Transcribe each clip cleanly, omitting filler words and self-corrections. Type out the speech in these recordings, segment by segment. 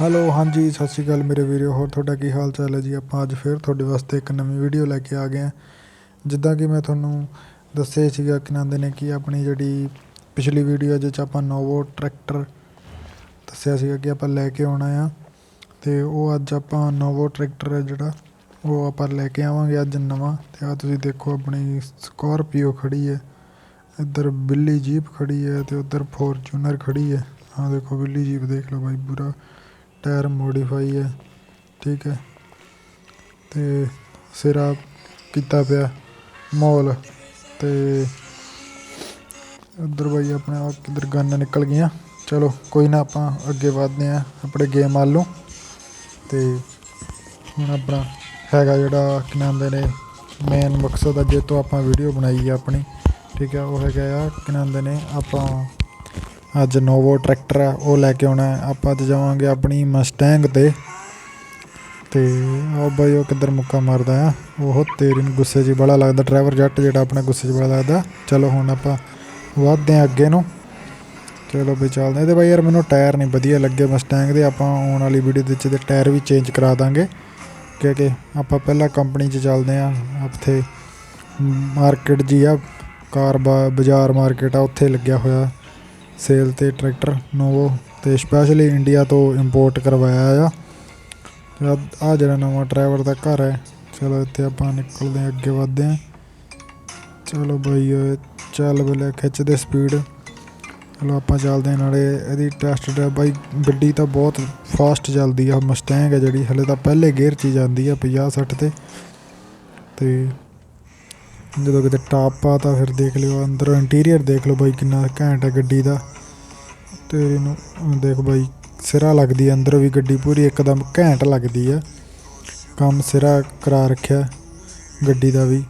Hello ਹਾਂਜੀ ਸਤਿ ਸ਼੍ਰੀ ਅਕਾਲ ਮੇਰੇ ਵੀਰੋ। ਹੋਰ ਤੁਹਾਡਾ ਕੀ ਹਾਲ ਚਾਲ ਹੈ ਜੀ। ਆਪਾਂ ਅੱਜ ਫਿਰ ਤੁਹਾਡੇ ਵਾਸਤੇ ਇੱਕ ਨਵੀਂ ਵੀਡੀਓ ਲੈ ਕੇ ਆ ਗਏ ਹਾਂ। ਜਿੱਦਾਂ ਕਿ ਮੈਂ ਤੁਹਾਨੂੰ ਦੱਸਿਆ ਸੀਗਾ ਕਿ ਕਹਿੰਦੇ ਨੇ ਕਿ ਆਪਣੀ ਜਿਹੜੀ ਪਿਛਲੀ ਵੀਡੀਓ ਜਿਹ 'ਚ ਆਪਾਂ ਨੋਵੋ ਟਰੈਕਟਰ ਦੱਸਿਆ ਸੀਗਾ ਕਿ ਆਪਾਂ ਲੈ ਕੇ ਆਉਣਾ ਆ, ਅਤੇ ਉਹ ਅੱਜ ਆਪਾਂ ਨੋਵੋ ਟਰੈਕਟਰ ਹੈ ਜਿਹੜਾ ਉਹ ਆਪਾਂ ਲੈ ਕੇ ਆਵਾਂਗੇ ਅੱਜ ਨਵਾਂ। ਅਤੇ ਆਹ ਤੁਸੀਂ ਦੇਖੋ ਆਪਣੀ ਸਕੋਰਪੀਓ ਖੜੀ ਹੈ, ਇੱਧਰ ਬਿੱਲੀ ਜੀਪ ਖੜੀ ਹੈ ਅਤੇ ਉੱਧਰ ਫੋਰਚੂਨਰ ਖੜੀ ਹੈ। ਆਹ ਦੇਖੋ ਬਿੱਲੀ ਜੀਪ ਦੇਖ ਲਓ ਬਾਈ, ਪੂਰਾ ਟਾਇਰ ਮੋਡੀਫਾਈ ਹੈ, ਠੀਕ ਹੈ। ਅਤੇ ਸਿਰਾ ਕੀਤਾ ਪਿਆ ਮੋਲ, ਅਤੇ ਉੱਧਰ ਬਾਈ ਆਪਣੇ ਆਪ ਕਿੱਧਰ ਗੰਨ ਨਿਕਲ ਗਈਆਂ। ਚਲੋ ਕੋਈ ਨਾ, ਆਪਾਂ ਅੱਗੇ ਵੱਧਦੇ ਹਾਂ ਆਪਣੇ ਗੇਮ ਵੱਲ ਨੂੰ। ਅਤੇ ਹੁਣ ਆਪਣਾ ਹੈਗਾ ਜਿਹੜਾ ਕੀ ਕਹਿੰਦੇ ਨੇ ਮੇਨ ਮਕਸਦ ਆ ਜਿਹ ਤੋਂ ਆਪਾਂ ਵੀਡੀਓ ਬਣਾਈ ਆ ਆਪਣੀ, ਠੀਕ ਹੈ। ਉਹ ਹੈਗਾ ਆ ਕੀ ਕਹਿੰਦੇ ਨੇ ਆਪਾਂ ਅੱਜ ਨੋਵੋ ਟਰੈਕਟਰ ਆ ਉਹ ਲੈ ਕੇ ਆਉਣਾ। ਆਪਾਂ ਅੱਜ ਜਾਵਾਂਗੇ ਆਪਣੀ ਮਸਟੈਂਗ 'ਤੇ, ਅਤੇ ਉਹ ਬਾਈ ਉਹ ਕਿੱਧਰ ਮੁੱਕਾ ਮਾਰਦਾ ਆ, ਉਹ ਤੇਰੀ ਨੂੰ ਗੁੱਸੇ 'ਚ ਬੜਾ ਲੱਗਦਾ। ਡਰਾਈਵਰ ਜੱਟ ਜਿਹੜਾ ਆਪਣਾ ਗੁੱਸੇ 'ਚ ਬੜਾ ਲੱਗਦਾ। ਚਲੋ ਹੁਣ ਆਪਾਂ ਵੱਧਦੇ ਹਾਂ ਅੱਗੇ ਨੂੰ, ਚਲੋ ਬਈ ਚੱਲਦੇ। ਇਹਦੇ ਬਾਈ ਯਾਰ ਮੈਨੂੰ ਟਾਇਰ ਨਹੀਂ ਵਧੀਆ ਲੱਗੇ ਮਸਟੈਂਗ ਦੇ। ਆਪਾਂ ਆਉਣ ਵਾਲੀ ਵੀਡੀਓ ਦੇ ਵਿੱਚ ਇਹਦੇ ਟਾਇਰ ਵੀ ਚੇਂਜ ਕਰਾ ਦਾਂਗੇ, ਕਿਉਂਕਿ ਆਪਾਂ ਪਹਿਲਾਂ ਕੰਪਨੀ 'ਚ ਚੱਲਦੇ ਹਾਂ। ਉੱਥੇ ਮਾਰਕੀਟ ਜੀ ਆ, ਕਾਰ ਬਾਜ਼ਾਰ ਮਾਰਕੀਟ ਆ, ਉੱਥੇ ਲੱਗਿਆ ਹੋਇਆ ਸੇਲ 'ਤੇ ਟਰੈਕਟਰ ਨੋਵੋ, ਅਤੇ ਸਪੈਸ਼ਲੀ ਇੰਡੀਆ ਤੋਂ ਇੰਪੋਰਟ ਕਰਵਾਇਆ ਆ। ਆਹ ਜਿਹੜਾ ਨਵਾਂ ਡਰਾਈਵਰ ਦਾ ਘਰ ਹੈ। ਚਲੋ ਇੱਥੇ ਆਪਾਂ ਨਿਕਲਦੇ ਹਾਂ, ਅੱਗੇ ਵੱਧਦੇ ਹਾਂ। ਚਲੋ ਬਾਈ ਚੱਲ ਬਲੇ ਖਿੱਚਦੇ ਸਪੀਡ। ਚਲੋ ਆਪਾਂ ਚੱਲਦੇ ਹਾਂ, ਨਾਲੇ ਇਹਦੀ ਟੈਸਟ ਡਰਾਈਵ। ਬਾਈ ਗੱਡੀ ਤਾਂ ਬਹੁਤ ਫਾਸਟ ਚੱਲਦੀ ਆ ਮਸਟੈਂਗ ਹੈ ਜਿਹੜੀ, ਹਲੇ ਤਾਂ ਪਹਿਲੇ ਗੇਅਰ 'ਚ ਹੀ ਜਾਂਦੀ ਆ 50-60 'ਤੇ। ਅਤੇ ਜਦੋਂ ਕਿਤੇ ਟਾਪ ਪਾ ਤਾਂ ਫਿਰ ਦੇਖ ਲਿਓ ਅੰਦਰੋਂ ਇੰਟੀਰੀਅਰ ਦੇਖ ਲਓ ਬਾਈ ਕਿੰਨਾ ਘੈਂਟ ਹੈ ਗੱਡੀ ਦਾ। ਅਤੇ ਇਹਨੂੰ ਦੇਖ ਬਾਈ ਸਿਰਾ ਲੱਗਦੀ ਹੈ ਅੰਦਰੋਂ ਵੀ ਗੱਡੀ, ਪੂਰੀ ਇੱਕਦਮ ਘੈਂਟ ਲੱਗਦੀ ਆ। ਕੰਮ ਸਿਰਾ ਕਰਾ ਰੱਖਿਆ ਗੱਡੀ ਦਾ ਵੀ।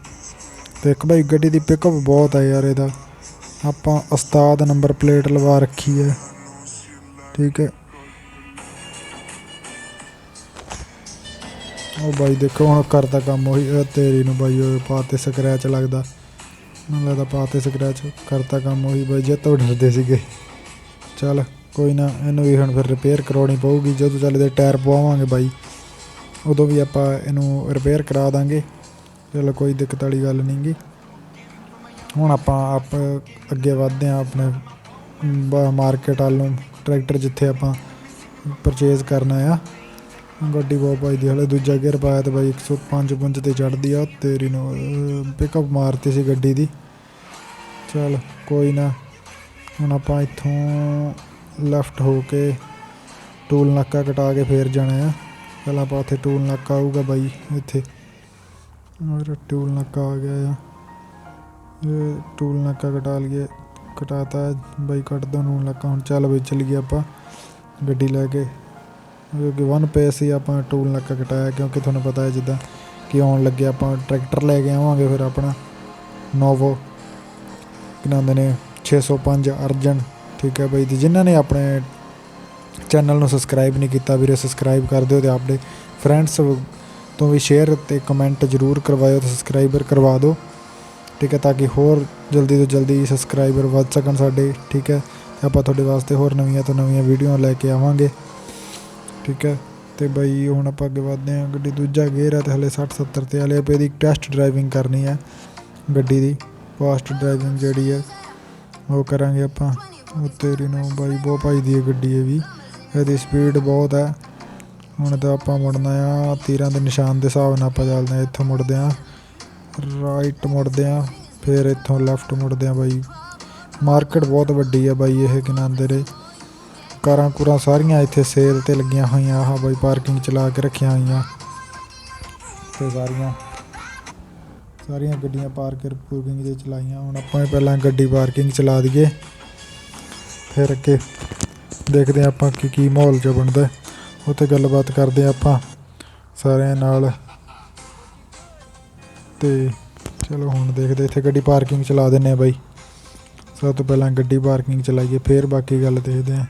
ਅਤੇ ਇੱਕ ਬਾਈ ਗੱਡੀ ਦੀ ਪਿਕਅਪ ਬਹੁਤ ਹੈ ਯਾਰ। ਇਹਦਾ ਆਪਾਂ ਉਸਤਾਦ ਨੰਬਰ ਪਲੇਟ ਲਵਾ ਰੱਖੀ ਹੈ, ਠੀਕ ਹੈ। ਉਹ ਬਾਈ ਦੇਖੋ ਹੁਣ ਕਰਦਾ ਕੰਮ ਉਹੀ ਤੇਰੀ ਨੂੰ ਬਾਈ, ਉਹ ਪਾ 'ਤੇ ਸਕਰੈਚ ਲੱਗਦਾ, ਮੈਨੂੰ ਲੱਗਦਾ ਪਾ 'ਤੇ ਸਕਰੈਚ ਕਰਤਾ ਕੰਮ ਉਹੀ ਬਾਈ, ਜਿਹ ਤੋਂ ਡਰਦੇ ਸੀਗੇ। ਚੱਲ ਕੋਈ ਨਾ, ਇਹਨੂੰ ਵੀ ਹੁਣ ਫਿਰ ਰਿਪੇਅਰ ਕਰਵਾਉਣੀ ਪਊਗੀ। ਜਦੋਂ ਚੱਲ ਇਹਦੇ ਟਾਇਰ ਪਵਾਵਾਂਗੇ ਬਾਈ, ਉਦੋਂ ਵੀ ਆਪਾਂ ਇਹਨੂੰ ਰਿਪੇਅਰ ਕਰਾ ਦਾਂਗੇ। ਚਲੋ ਕੋਈ ਦਿੱਕਤ ਵਾਲੀ ਗੱਲ ਨਹੀਂ ਗੀ। ਹੁਣ ਆਪਾਂ ਅੱਗੇ ਵੱਧਦੇ ਹਾਂ ਆਪਣੇ ਮਾਰਕੀਟ ਵੱਲ ਨੂੰ, ਟਰੈਕਟਰ ਜਿੱਥੇ ਆਪਾਂ ਪਰਚੇਜ਼ ਕਰਨਾ ਆ। ਗੱਡੀ ਬਹੁਤ ਭੱਜਦੀ, ਹਲੇ ਦੂਜਾ ਗੇਅਰ ਪਾਇਆ ਅਤੇ ਬਾਈ 105 'ਤੇ ਚੜ੍ਹਦੀ ਆ। ਤੇਰੀ ਨੂੰ ਪਿਕਅਪ ਮਾਰਤੀ ਸੀ ਗੱਡੀ ਦੀ। ਚੱਲ ਕੋਈ ਨਾ, ਹੁਣ ਆਪਾਂ ਇੱਥੋਂ ਲੈਫਟ ਹੋ ਕੇ ਟੂਲ ਨਾਕਾ ਕਟਾ ਕੇ ਫੇਰ ਜਾਣਾ ਆ। ਪਹਿਲਾਂ ਆਪਾਂ ਉੱਥੇ ਟੂਲ ਨਾਕਾ ਆਊਗਾ ਬਾਈ, ਇੱਥੇ ਟੂਲ ਨਾਕਾ ਆ ਗਿਆ ਆ। ਇਹ ਟੂਲ ਨਾਕਾ ਕਟਾ ਲਈਏ, ਕਟਾਤਾ ਬਾਈ, ਕੱਟ ਦੋ ਟੂਲ ਨਾਕਾ। ਹੁਣ ਚੱਲ ਬਈ ਚੱਲੀਏ ਆਪਾਂ ਗੱਡੀ ਲੈ ਕੇ, ਕਿਉਂਕਿ 1 ਪੇਸ ਹੀ ਆਪਾਂ ਟੂਲ ਨਾਕਾ ਕਟਾਇਆ, ਕਿਉਂਕਿ ਤੁਹਾਨੂੰ ਪਤਾ ਹੈ ਜਿੱਦਾਂ ਕਿ ਆਉਣ ਲੱਗੇ ਆਪਾਂ ਟਰੈਕਟਰ ਲੈ ਕੇ ਆਵਾਂਗੇ ਫਿਰ ਆਪਣਾ ਨੋਵੋ ਕੀ ਕਹਿੰਦੇ ਨੇ 605 ਅਰਜਨ, ਠੀਕ ਹੈ ਬਾਈ। ਅਤੇ ਜਿਨ੍ਹਾਂ ਨੇ ਆਪਣੇ ਚੈਨਲ ਨੂੰ ਸਬਸਕ੍ਰਾਈਬ ਨਹੀਂ ਕੀਤਾ ਵੀਰੇ, ਸਬਸਕ੍ਰਾਈਬ ਕਰ ਦਿਓ, ਅਤੇ ਆਪਣੇ ਫਰੈਂਡਸ ਤੋਂ ਵੀ ਸ਼ੇਅਰ ਅਤੇ ਕਮੈਂਟ ਜ਼ਰੂਰ ਕਰਵਾਇਓ, ਅਤੇ ਸਬਸਕ੍ਰਾਈਬਰ ਕਰਵਾ ਦਿਓ, ਠੀਕ ਹੈ, ਤਾਂ ਕਿ ਹੋਰ ਜਲਦੀ ਤੋਂ ਜਲਦੀ ਸਬਸਕ੍ਰਾਈਬਰ ਵੱਧ ਸਕਣ ਸਾਡੇ, ਠੀਕ ਹੈ। ਅਤੇ ਆਪਾਂ ਤੁਹਾਡੇ ਵਾਸਤੇ ਹੋਰ ਨਵੀਆਂ ਤੋਂ ਨਵੀਆਂ ਵੀਡੀਓ ਲੈ ਕੇ ਆਵਾਂਗੇ, ਠੀਕ ਹੈ। ਅਤੇ ਬਾਈ ਹੁਣ ਆਪਾਂ ਅੱਗੇ ਵੱਧਦੇ ਹਾਂ। ਗੱਡੀ ਦੂਜਾ ਗੇਅਰ ਹੈ ਅਤੇ ਹਲੇ 60-70 'ਤੇ ਹਲੇ ਆਪਾਂ ਇਹਦੀ ਟੈਸਟ ਡਰਾਈਵਿੰਗ ਕਰਨੀ ਹੈ ਗੱਡੀ ਦੀ। ਫਾਸਟ ਡਰਾਈਵਿੰਗ ਜਿਹੜੀ ਹੈ ਉਹ ਕਰਾਂਗੇ ਆਪਾਂ। ਉਹ ਤੇਰੀ ਨੂੰ ਬਾਈ ਬਹੁਤ ਭੱਜਦੀ ਹੈ ਗੱਡੀ, ਇਹ ਵੀ ਇਹਦੀ ਸਪੀਡ ਬਹੁਤ ਹੈ। ਹੁਣ ਤਾਂ ਆਪਾਂ ਮੁੜਨਾ ਆ ਤੀਰਾਂ ਦੇ ਨਿਸ਼ਾਨ ਦੇ ਹਿਸਾਬ ਨਾਲ ਆਪਾਂ ਚੱਲਦੇ ਹਾਂ। ਇੱਥੋਂ ਮੁੜਦੇ ਹਾਂ ਰਾਈਟ, ਮੁੜਦੇ ਹਾਂ ਫਿਰ ਇੱਥੋਂ ਲੈਫਟ ਮੁੜਦੇ ਹਾਂ ਬਾਈ। ਮਾਰਕੀਟ ਬਹੁਤ ਵੱਡੀ ਹੈ ਬਾਈ ਇਹ, ਕੀ ਨਾਮ ਦੇ ਕਾਰਾਂ ਕੂਰਾਂ ਸਾਰੀਆਂ ਇੱਥੇ ਸੇਲ 'ਤੇ ਲੱਗੀਆਂ ਹੋਈਆਂ। ਆਹ ਬਾਈ ਪਾਰਕਿੰਗ ਚਲਾ ਕੇ ਰੱਖੀਆਂ ਹੋਈਆਂ, ਅਤੇ ਸਾਰੀਆਂ ਗੱਡੀਆਂ ਪਾਰਕਿੰਗ 'ਤੇ ਚਲਾਈਆਂ। ਹੁਣ ਆਪਾਂ ਪਹਿਲਾਂ ਗੱਡੀ ਪਾਰਕਿੰਗ ਚਲਾ ਦਈਏ, ਫਿਰ ਅੱਗੇ ਦੇਖਦੇ ਹਾਂ ਆਪਾਂ ਕੀ ਮਾਹੌਲ 'ਚ ਬਣਦਾ, ਉੱਥੇ ਗੱਲਬਾਤ ਕਰਦੇ ਹਾਂ ਆਪਾਂ ਸਾਰਿਆਂ ਨਾਲ। ਅਤੇ ਚਲੋ ਹੁਣ ਦੇਖਦੇ, ਇੱਥੇ ਗੱਡੀ ਪਾਰਕਿੰਗ ਚਲਾ ਦਿੰਦੇ ਹਾਂ ਬਾਈ। ਸਭ ਤੋਂ ਪਹਿਲਾਂ ਗੱਡੀ ਪਾਰਕਿੰਗ ਚਲਾਈਏ, ਫਿਰ ਬਾਕੀ ਗੱਲ ਦੇਖਦੇ ਹਾਂ।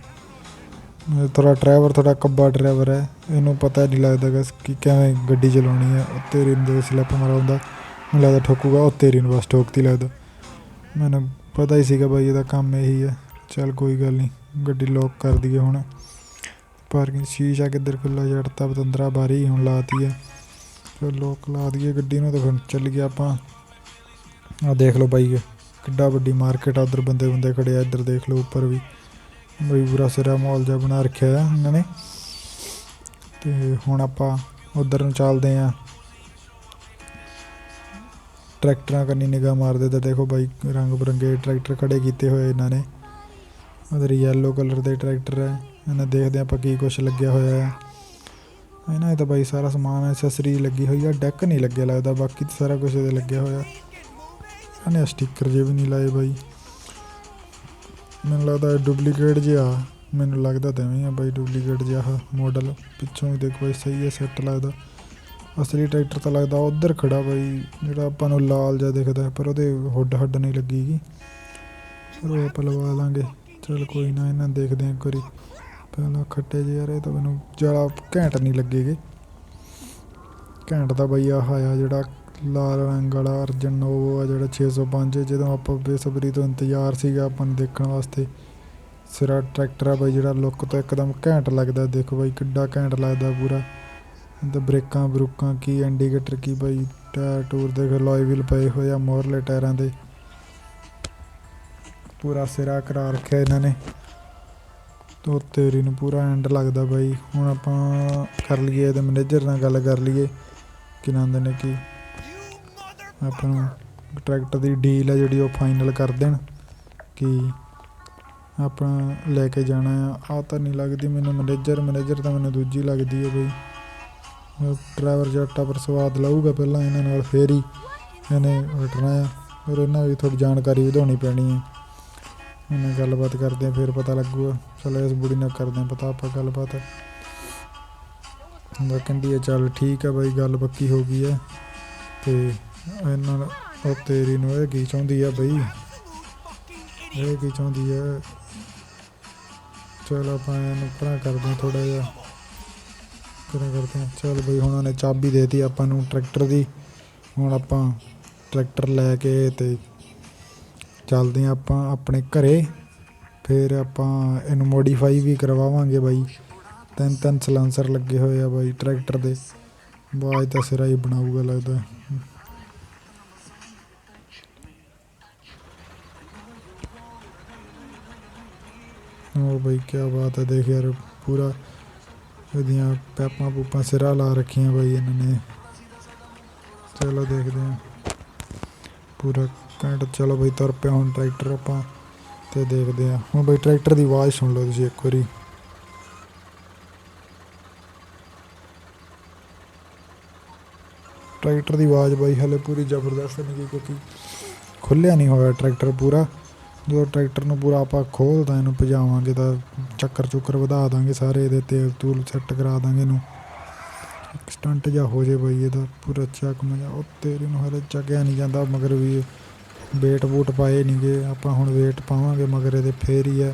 ਥੋੜ੍ਹਾ ਡਰਾਈਵਰ ਥੋੜ੍ਹਾ ਕੱਬਾ ਡਰਾਈਵਰ ਹੈ, ਇਹਨੂੰ ਪਤਾ ਨਹੀਂ ਲੱਗਦਾ ਗਾ ਕਿ ਕਿਵੇਂ ਗੱਡੀ ਚਲਾਉਣੀ ਹੈ। ਤੇਰੀ ਨੂੰ ਸਲਿੱਪ ਮਰਾਉਂਦਾ, ਮੈਨੂੰ ਲੱਗਦਾ ਠੋਕੂਗਾ। ਉਹ ਤੇਰੀ ਨੂੰ ਬਸ ਠੋਕਤੀ ਲੱਗਦਾ, ਮੈਨੂੰ ਪਤਾ ਹੀ ਸੀਗਾ ਬਾਈ ਇਹਦਾ ਕੰਮ ਇਹੀ ਹੈ। ਚੱਲ ਕੋਈ ਗੱਲ ਨਹੀਂ, ਗੱਡੀ ਲੋਕ ਕਰ ਦਈਏ ਹੁਣ, पार्किंग शीशा किधर खुला छड्डता पतंदरा बारी हुण लाती है। चलो ला दिए गड्डी नूं ते फिर चल गए आपां। आ देख लो भाई किड्डा वड्डी मार्केट आ, उधर बंदे बुंदे खड़े आ, इधर देख लो उप्पर भी बड़ी बुरा सिरा माहौल जिहा बना रक्खेआ है इन्होंने। ते हुण आपां उधर नूं चलदे आं। ट्रैक्टरां कन्नी निगाह मारदे तो देखो भाई रंग बरंगे ट्रैक्टर खड़े कीते हुए इन्होंने। उधर येलो कलर दे ट्रैक्टर है। इन्हें देखते आपां की कुछ लग्या होया है इन्हां तो भाई सारा समान एसेसरी लगी हुई है। डैक नहीं लग्या लगता, बाकी तो सारा कुछ लग्या होया। इन्हें स्टिकर जे भी नहीं लाए भाई, मैनूं लगदा डुप्लीकेट जिहा, मैनूं लगदा तो इवें ही है भाई डुप्लीकेट जिहा मॉडल। पिछों भी देखो भाई सही है सैट लगदा। असली ट्रैक्टर तो लगदा उधर खड़ा भाई जिहड़ा आपां नूं लाल जिहा दिखदा, पर उहदे हुड हड नहीं लगेगी। चलो आपां लवा लांगे। चल कोई ना, इन्हां देखदे आं एक वारी। पहला खट्टे जे यार तो मैनूं ज़्यादा घैंट नहीं लगेगे। घैंट तो भाई आह आया जिहड़ा लाल रंग वाला अर्जन नोवो आ जिहड़ा 605, जदों आपां बेसबरी तो इंतजार सीगा आपां नूं देखण वास्ते। सिरा ट्रैक्टर आ भाई जिहड़ा लुक तो एकदम घैंट लगदा। देखो भाई किड्डा घैंट लगदा पूरा। तो ब्रेकां ब्रूकां की इंडीकेटर की भाई, टायर टूर देख लॉय व्हील पे हुए आ मोहरले टायरां दे। पूरा सिरा करा रखिया इन्होंने तो तेरी नूं पूरा एंड लगदा भाई। हुण आपां कर लईए ते मैनेजर नाल गल कर लईए कि नांदे ने कि आपां ट्रैक्टर दी डील है जिहड़ी ओह फाइनल कर देण कि आपां लैके जाना है। आ तां नहीं लगदी मैनूं मैनेजर तां मैनूं दूजी लगदी है भाई। ड्राइवर जट्टा पर स्वाद लाऊगा पहलां इन्हां नाल, फिर ही इन्हें हटना है। फिर इन्हां भी थोड़ी जानकारी वधाउणी पैनी है। इन्हें गलबात करते हैं फिर पता लगूगा। चलो इस बुढ़ी नाल करते हैं पता आपां गलबात। कहंदी है चल ठीक है भाई गल पक्की हो गई है। तो इन्हां ओह तेरी नूं इह की चाहुंदी है भाई, इह की चाहुंदी है। चल आपां इहनूं परां करदे हैं थोड़ा जिहा करते हैं। चल भाई हुण उन्हें चाबी देती आपां नूं ट्रैक्टर दी। हुण आपां ट्रैक्टर लैके ते चलदे हैं आपां अपने घरे। फिर आपां इहनूं मोडीफाई भी करवावांगे भाई। 3 सलांसर लगे हुए आ भाई ट्रैक्टर दे। आवाज़ तो सिरा ही बनाऊगा लगदा। ओ भाई क्या बात है, देख यार पूरा इहदियां पैपां पूपां सिरा ला रखियां भाई इन्होंने। चलो देखते हैं पूरा घैंट। चलो भाई तुर पिया हुण ट्रैक्टर आपां ते देखते हैं। हुण भाई ट्रैक्टर की आवाज़ सुन लो तुसीं एक वारी। ट्रैक्टर की आवाज़ भाई हले पूरी जबरदस्त नहीं, क्योंकि खुलिया नहीं होया ट्रैक्टर पूरा। जो ट्रैक्टर नूं पूरा आपां खोलदा इहनूं भजावांगे तो चक्कर चुक्कर वधा दांगे सारे, इहदे तेल तूल सैट करा दांगे इहनूं। स्टंट जा हो जाए भाई इहदा पूरा चक मजा। ओ तेरी नूं हले चकिया नहीं जांदा मगर भी वेट वूट पाए नहीं गए। आपां हुण वेट पावांगे मगर इहदे फिर ही है।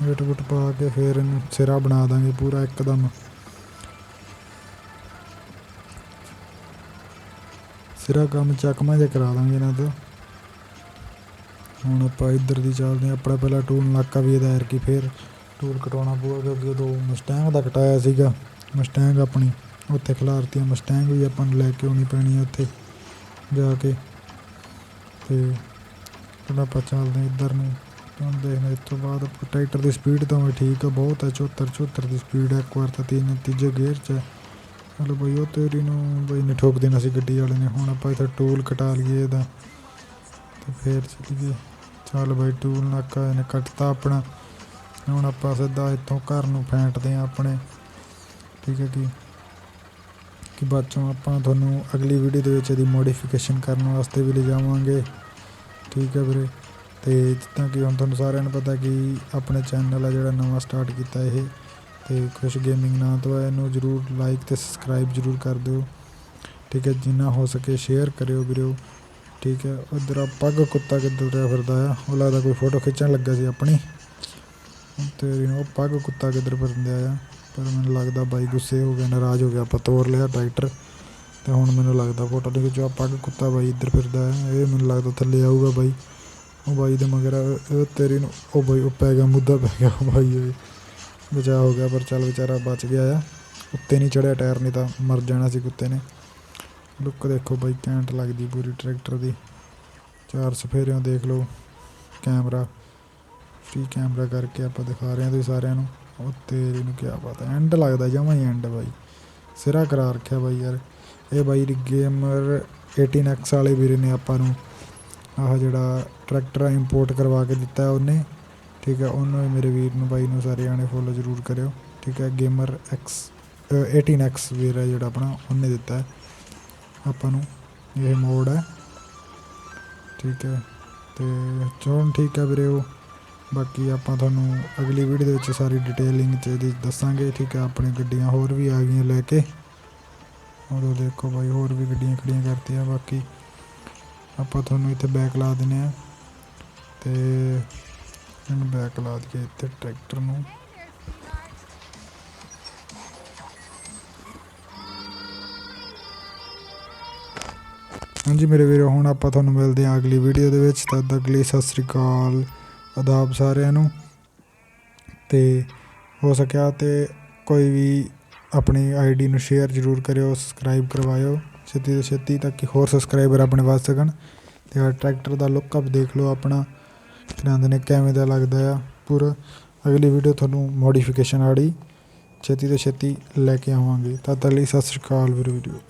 वेट वूट पा के फिर इहनूं सिरा बना दांगे पूरा एकदम। सिरा काम चकमा जिहा करा दांगे इन्हां दा। हुण आपां इधर दी चलदे आं। अपना पहला टूल नाका भी इहदा कि फिर टूल कटाउणा पਊਗਾ, क्योंकि उदों मस्टैंग दा कटाया सीगा। मस्टैंग अपनी उत्थे खिलारती, मस्टैंग भी आपां नूं लैके आउणी पैणी है उत्थे जाके। ते फिर आपां चलदे इधर नूं। हुण देखदे इस तो बाद ट्रैक्टर की स्पीड तो ठीक है, बहुत है 74 की स्पीड है। एक बार तो तीजे गेयर च है। चलो भाई वो तेरी नूं भाई ने ठोक देना सी गड्डी वाले ने। हुण आपां इत्थे टूल कटा लईए इहदा ते फिर चलीए। चल भाई टूल नाका इन्हें कटता अपना। हुण आपां सीधा इत्थों घर नूं फैंटदे आं अपने। ठीक है कि बाद चों आपां तुहानूं अगली वीडियो दे विच इहदी मोडिफिकेशन करन वास्ते भी ले जावांगे। ठीक है वीरे। ते जिद्दां कि हुण तुहानूं सारिआं नूं पता कि अपने चैनल है जिहड़ा नवां स्टार्ट कीता इह ते खुश गेमिंग नां तो है। इहनूं जरूर लाइक ते सबसक्राइब जरूर कर दिओ। ठीक है, जिन्ना हो सके शेयर करिओ वीडियो। ठीक है, उधर पग कुत्ता किधर तुरिया फिरदा आ, वो लगदा कोई फोटो खिच्चण लग्गा सी अपनी। तेरी वो पग कुत्ता किधर फिरदा आ, पर मैनूं लगदा बाई गुस्से हो गया, नाराज़ हो गया। आपां तोड़ लिया ट्रैक्टर ते हुण मैनूं लगदा फोटो नहीं खिच्चो। पग कुत्ता बाई इधर फिरदा है, ये मैनूं लगदा थल्ले आऊगा बाई। वो बाई दे मगर तेरी नूं ओ बाई ओ पै गया, मुद्दा पै गया बाई। बचा हो गया, पर चल बेचारा बच गया आ। उत्ते नहीं चढ़िया टायर, नहीं तो मर जाना सी कुत्ते ने। लुक देखो बई घैंट लगदी पूरी ट्रैक्टर दी। 4 सफेरियों देख लो, कैमरा फ्री कैमरा करके आप दिखा रहे हैं तुसीं सारिਆਂ ਨੂੰ। ਉਹ ਤੇਰੀ ਨੂੰ क्या पता, एंड लगदा जमा ही एंड बाई, सिरा करा रखिया बाई यार। ये बाई गेमर 18X वाले वीर ने आपां नूं आह जिहड़ा ट्रैक्टर इंपोर्ट करवा के दिता है उन्हें, ठीक है। उन्होंने मेरे वीर नूं बाई नूं सारे जाने फॉलो जरूर करियो, ठीक है। गेमर 18X वीर है जिहड़ा अपना, उन्हें दिता है आपां नूं ये मोड है, ठीक है। तो चलो ठीक है वीरे। बाकी आपां तुहानूं अगली वीडियो दे विच सारी डिटेलिंग च इहदी दस्सांगे, ठीक है। अपनी गड्डियां होर भी आ गईयां लैके, उदों देखो भाई होर भी गड्डियां खड़ियां करतियां। बाकी आपां तुहानूं इत्थे बैक ला दिंदे आ, ते इहनूं बैक ला दिए इत्थे ट्रैक्टर नूं। हाँ जी मेरे वीरो, हुण आपां तुहानूं मिलदे आ अगली वीडियो दे विच। तद तक लई सत श्री अकाल, आदाब सारिਆਂ ਨੂੰ। ਤੇ ਹੋ ਸਕਿਆ ਤੇ ਕੋਈ ਵੀ ਆਪਣੀ ਆਈਡੀ ਨੂੰ ਸ਼ੇਅਰ ਜ਼ਰੂਰ ਕਰਿਓ, ਸਬਸਕ੍ਰਾਈਬ ਕਰਵਾਇਓ ਛੇਤੀ ਤੋਂ ਛੇਤੀ, ਤਾਂ ਕਿ ਹੋਰ ਸਬਸਕ੍ਰਾਈਬਰ ਆਪਣੇ ਵੱਧ ਸਕਣ। ਤੇ ਟਰੈਕਟਰ ਦਾ ਲੁੱਕਅਪ ਦੇਖ ਲਓ ਆਪਣਾ, ਕਹਿੰਦੇ ਨੇ ਕਿਵੇਂ ਦਾ ਲੱਗਦਾ ਆ ਪੂਰਾ। ਅਗਲੀ ਵੀਡੀਓ ਤੁਹਾਨੂੰ ਮੋਡੀਫਿਕੇਸ਼ਨ ਵਾਲੀ ਛੇਤੀ ਤੋਂ ਛੇਤੀ ਲੈ ਕੇ ਆਵਾਂਗੇ। ਤਦ ਤੱਕ ਲਈ ਸਤਿ ਸ਼੍ਰੀ ਅਕਾਲ ਵੀਡੀਓ।